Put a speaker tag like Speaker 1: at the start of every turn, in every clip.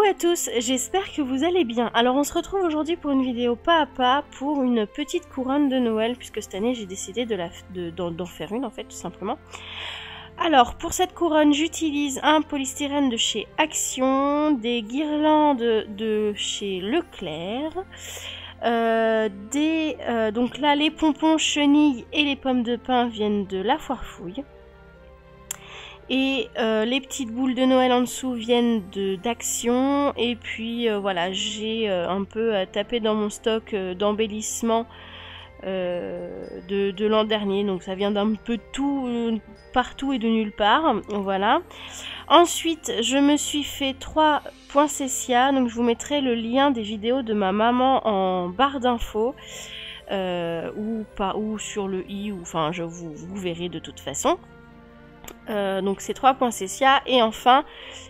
Speaker 1: à tous, j'espère que vous allez bien. Alors on se retrouve aujourd'hui pour une vidéo pas à pas pour une petite couronne de Noël, puisque cette année j'ai décidé d'en faire une en fait tout simplement. Alors pour cette couronne j'utilise un polystyrène de chez Action, des guirlandes de chez Leclerc, donc là les pompons chenilles et les pommes de pin viennent de la Foire Fouille. Et les petites boules de Noël en dessous viennent d'Action. Et puis voilà, j'ai un peu tapé dans mon stock d'embellissement de l'an dernier. Donc ça vient d'un peu de tout, partout et de nulle part. Voilà. Ensuite, je me suis fait 3 poinsettias. Donc je vous mettrai le lien des vidéos de ma maman en barre d'infos. Ou sur le i, ou enfin vous verrez de toute façon. Donc ces 3 poinsettias et enfin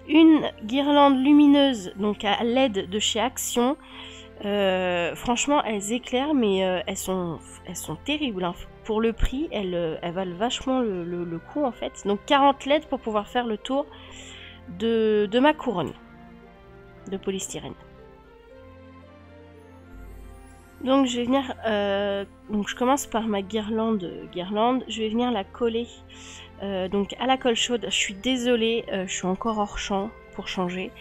Speaker 1: une guirlande lumineuse donc à LED de chez Action. Franchement elles éclairent mais elles sont terribles hein. Pour le prix elles valent vachement le coup en fait. Donc 40 LED pour pouvoir faire le tour de ma couronne de polystyrène. Donc je vais venir, donc je commence par ma guirlande, je vais venir la coller donc à la colle chaude. Je suis désolée, je suis encore hors champ pour changer.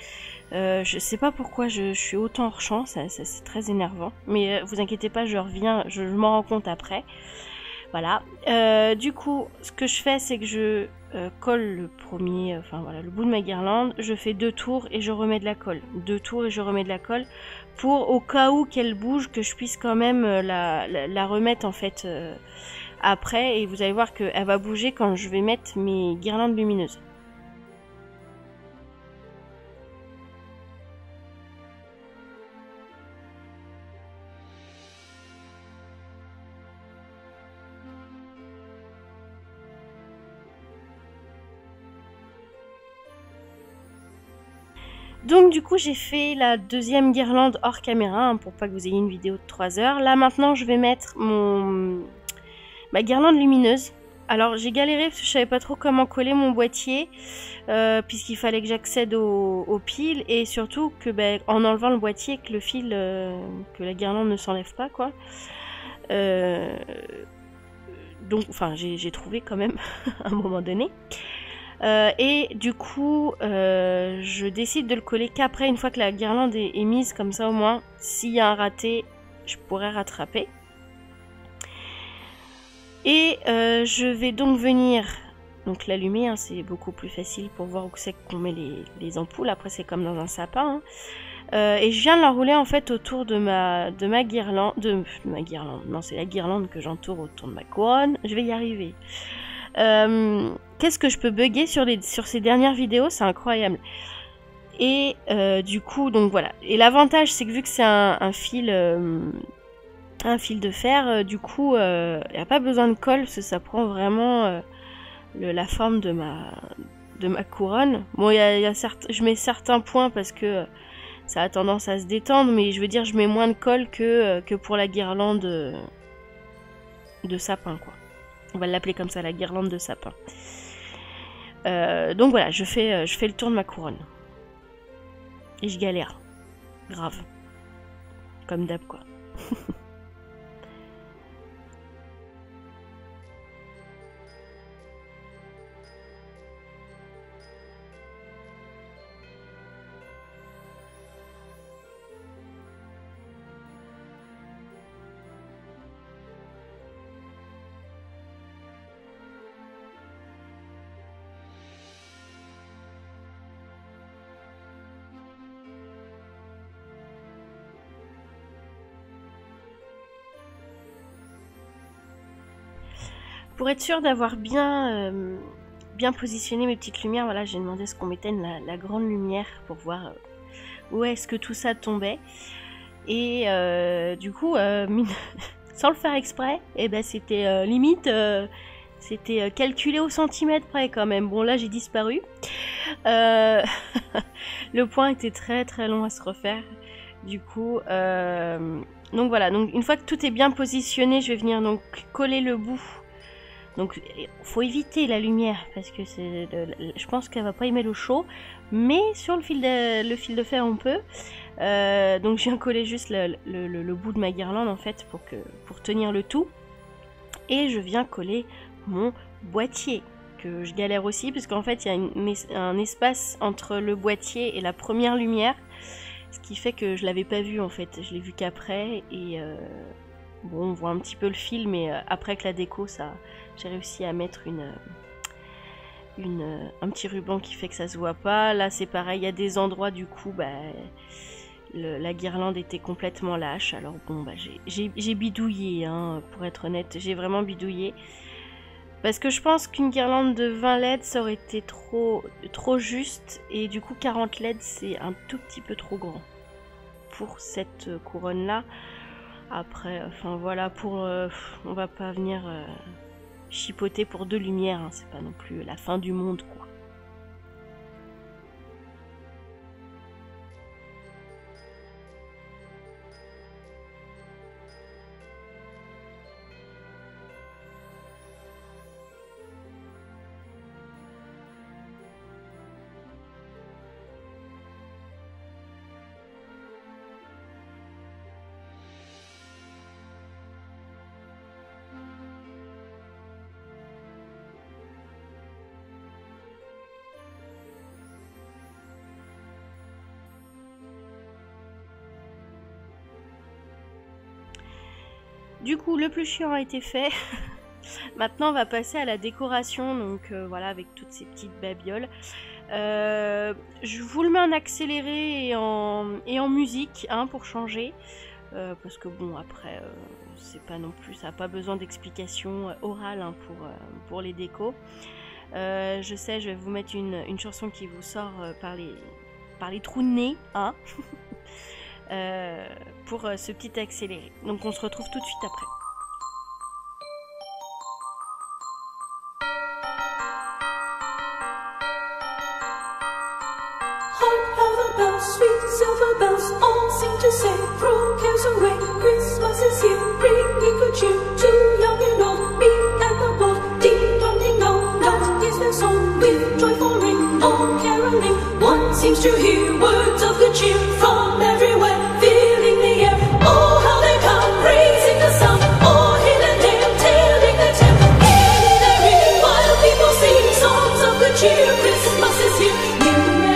Speaker 1: Je sais pas pourquoi je suis autant hors champ, c'est très énervant. Mais vous inquiétez pas, je reviens, je m'en rends compte après. Voilà. Du coup, ce que je fais, c'est que je colle le premier, enfin voilà, le bout de ma guirlande. Je fais 2 tours et je remets de la colle. 2 tours et je remets de la colle. Pour au cas où qu'elle bouge, que je puisse quand même la remettre en fait après. Et vous allez voir qu'elle va bouger quand je vais mettre mes guirlandes lumineuses. Donc du coup j'ai fait la deuxième guirlande hors caméra hein, pour pas que vous ayez une vidéo de 3 heures. Là maintenant je vais mettre ma guirlande lumineuse. Alors j'ai galéré parce que je savais pas trop comment coller mon boîtier puisqu'il fallait que j'accède aux piles et surtout que en enlevant le boîtier que le fil, que la guirlande ne s'enlève pas quoi. Donc enfin j'ai trouvé quand même à un moment donné. Et du coup je décide de le coller qu'après, une fois que la guirlande est mise, comme ça au moins s'il y a un raté je pourrais rattraper. Et je vais donc venir donc l'allumer hein, c'est beaucoup plus facile pour voir où c'est qu'on met les ampoules. Après c'est comme dans un sapin hein. Et je viens de l'enrouler en fait autour de ma guirlande, non c'est la guirlande que j'entoure autour de ma couronne. Je vais y arriver. Qu'est-ce que je peux bugger sur ces dernières vidéos, c'est incroyable. Et du coup donc voilà, et l'avantage c'est que vu que c'est un fil de fer, du coup il n'y a pas besoin de colle parce que ça prend vraiment la forme de ma couronne. Bon je mets certains points parce que ça a tendance à se détendre, mais je veux dire je mets moins de colle que pour la guirlande de sapin quoi. On va l'appeler comme ça, la guirlande de sapin. Donc voilà, je fais le tour de ma couronne. Et je galère. Grave. Comme d'hab quoi. Pour être sûr d'avoir bien positionné mes petites lumières, voilà, j'ai demandé à ce qu'on m'éteigne la grande lumière pour voir où est-ce que tout ça tombait. Et du coup, sans le faire exprès, et c'était limite, c'était calculé au centimètre près quand même. Bon là j'ai disparu. Le point était très très long à se refaire. Du coup, donc voilà, donc une fois que tout est bien positionné, je vais venir donc coller le bout Donc faut éviter la lumière parce que je pense qu'elle va pas aimer le chaud, mais sur le fil de fer on peut. Donc je viens coller juste le bout de ma guirlande en fait pour tenir le tout. Et je viens coller mon boîtier, que je galère aussi parce qu'en fait il y a un espace entre le boîtier et la première lumière, ce qui fait que je l'avais pas vu en fait, je l'ai vu qu'après. Et bon, on voit un petit peu le fil, mais après avec la déco, j'ai réussi à mettre un petit ruban qui fait que ça se voit pas. Là c'est pareil, il y a des endroits du coup, la guirlande était complètement lâche. Alors bon, j'ai bidouillé, hein, pour être honnête, j'ai vraiment bidouillé. Parce que je pense qu'une guirlande de 20 LED, ça aurait été trop juste. Et du coup, 40 LED, c'est un tout petit peu trop grand pour cette couronne-là. Après, enfin voilà, on va pas venir chipoter pour 2 lumières, hein, c'est pas non plus la fin du monde, quoi. Du coup, le plus chiant a été fait. Maintenant, on va passer à la décoration. Donc voilà, avec toutes ces petites babioles. Je vous le mets en accéléré et en musique, hein, pour changer. Parce que bon, après, c'est pas non plus, ça n'a pas besoin d'explications orales, hein, pour les décos. Je sais, je vais vous mettre une chanson qui vous sort par les trous de nez, hein. Pour ce petit accéléré. Donc on se retrouve tout de suite après.
Speaker 2: Sweet silver bells all seem to say, throw cares away, Christmas is here, bringing good cheer to young and old, me and the bold. Ding dong ding dong, that is their song, with joyful ring, all caroling. One seems to hear words of good cheer from everywhere, filling the air. Oh, how they come, praising the sun, all hill and dale, telling the tale. In their ring, while people sing songs of good cheer, Christmas is here.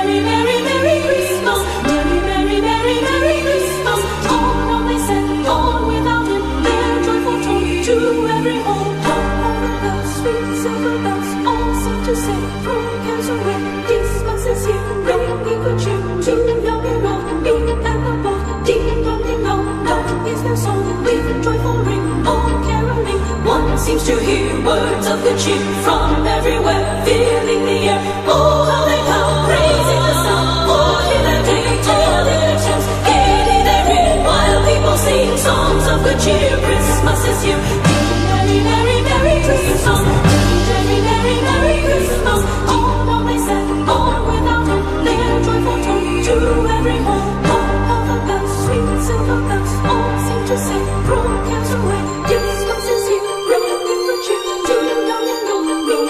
Speaker 2: Merry, merry, merry Christmas, merry, merry, merry, merry Christmas. On they send, on without him, their joyful tone to every home. All the bells, sweet silver bells, all seem to say, throw cares away, Christmas is here, bringing good cheer to young and old, me and the bold. Ding dong ding dong, that is their song, with joyful ring, all caroling. One seems to hear words of good cheer from everywhere, filling the air. Oh, how they come, praising the sun, all hill and dale, telling their tales, gaiety therein, while people sing songs of good cheer. Christmas is here. Merry, merry, merry Christmas, merry, merry, merry Christmas. All they said, all without him, their joyful tone to every home. All the bells, sweet silver bells, all seem to say, throw cares away, Christmas is here, bringing good cheer to young and old, me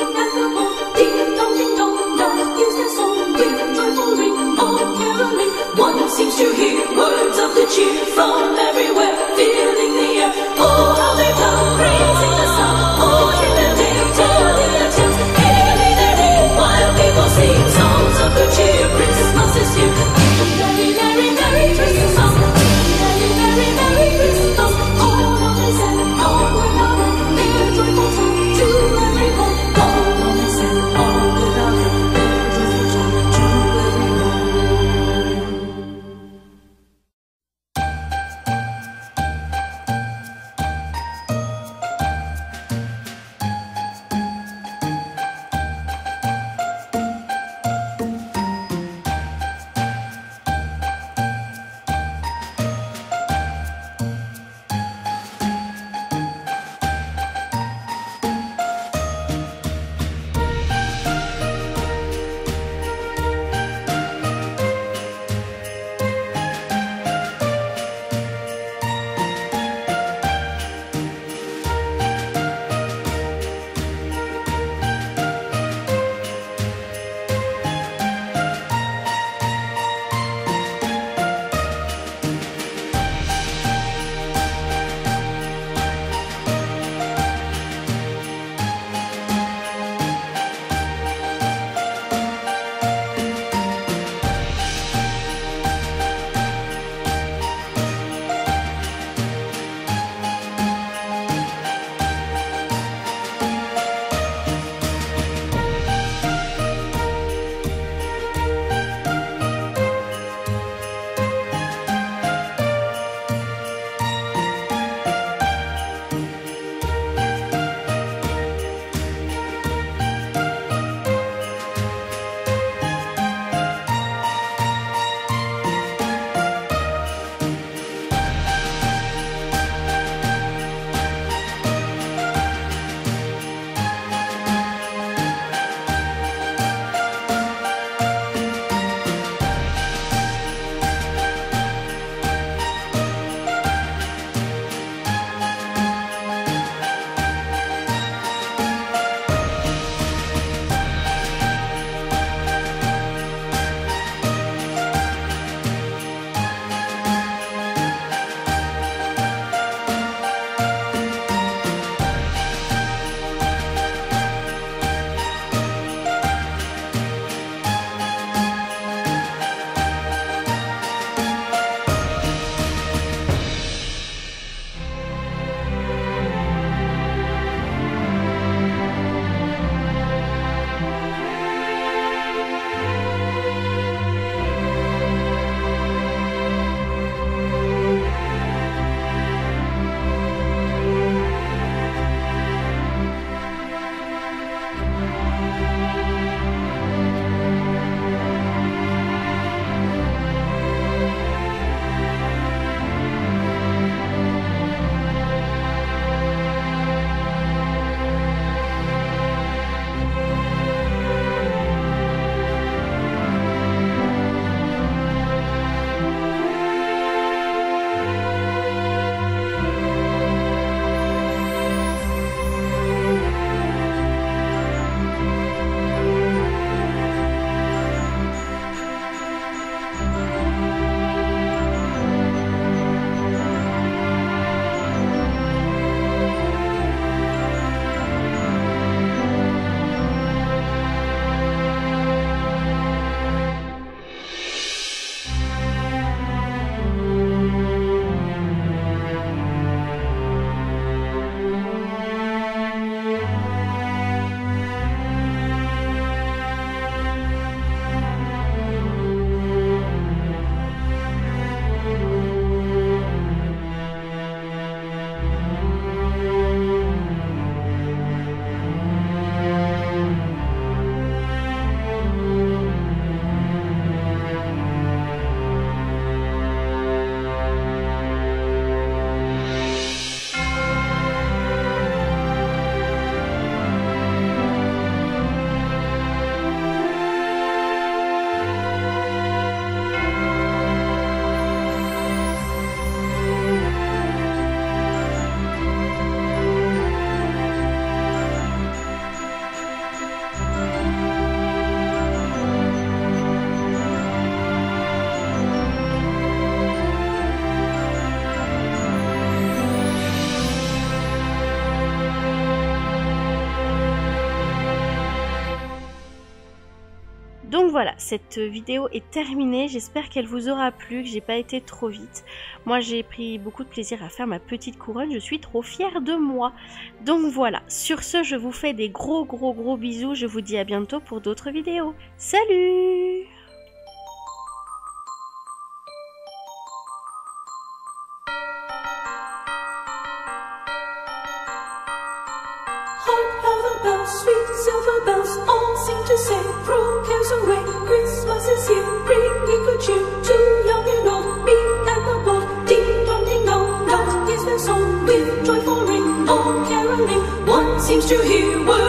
Speaker 1: Donc voilà, cette vidéo est terminée. J'espère qu'elle vous aura plu, que j'ai pas été trop vite. Moi, j'ai pris beaucoup de plaisir à faire ma petite couronne. Je suis trop fière de moi. Donc voilà, sur ce, je vous fais des gros bisous. Je vous dis à bientôt pour d'autres vidéos. Salut!
Speaker 2: Hark how the bells, sweet silver bells, all seem to say, throw cares away, Christmas is here, bringing good cheer to young and old, me and the bold, ding dong ding dong, that is their song, with joyful ring, all caroling, one seems to hear what